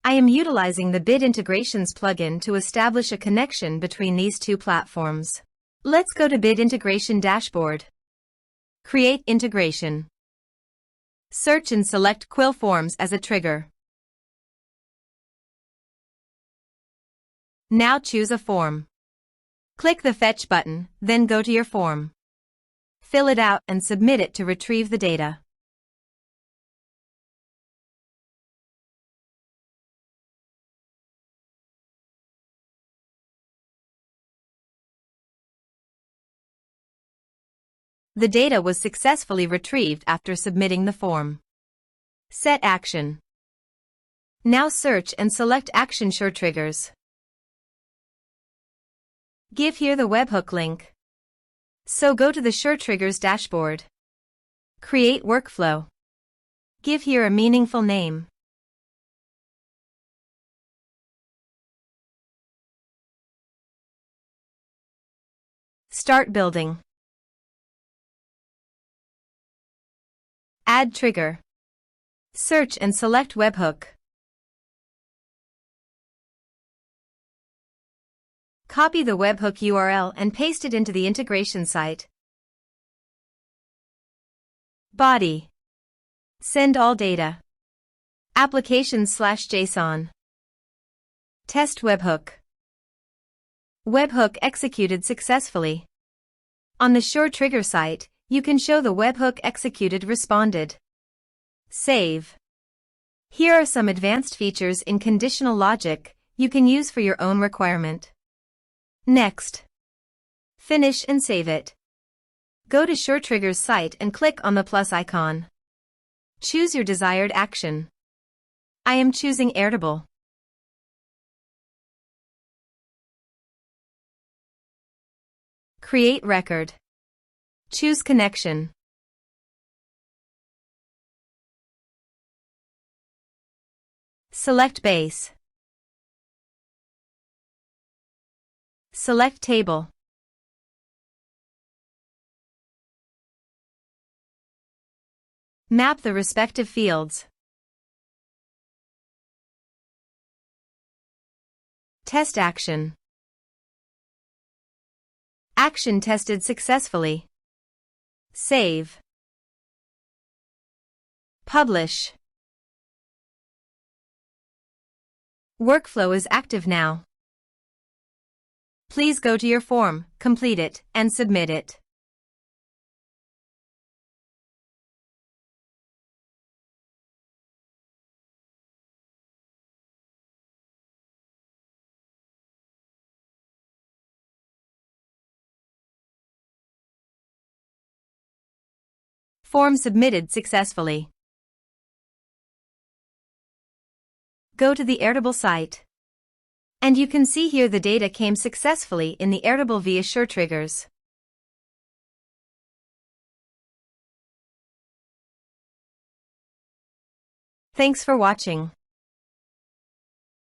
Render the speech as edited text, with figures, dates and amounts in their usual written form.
I am utilizing the Bid Integrations plugin to establish a connection between these two platforms. Let's go to Bid Integration Dashboard. Create integration. Search and select Quill Forms as a trigger. Now choose a form. Click the Fetch button, then go to your form. Fill it out and submit it to retrieve the data. The data was successfully retrieved after submitting the form. Set action. Now search and select Action SureTriggers. Give here the webhook link. So go to the SureTriggers dashboard. Create workflow. Give here a meaningful name. Start building. Add trigger. Search and select webhook. Copy the webhook URL and paste it into the integration site. Body. Send all data. Applications/JSON. Test webhook. Webhook executed successfully. On the SureTrigger site, you can show the webhook executed responded. Save. Here are some advanced features in conditional logic you can use for your own requirement. Next. Finish and save it. Go to SureTriggers site and click on the plus icon. Choose your desired action. I am choosing Airtable. Create record. Choose connection. Select base. Select table. Map the respective fields. Test action. Action tested successfully. Save. Publish. Workflow is active now. Please go to your form, complete it, and submit it. Form submitted successfully. Go to the Airtable site. And you can see here the data came successfully in the Airtable via SureTriggers. Thanks for watching.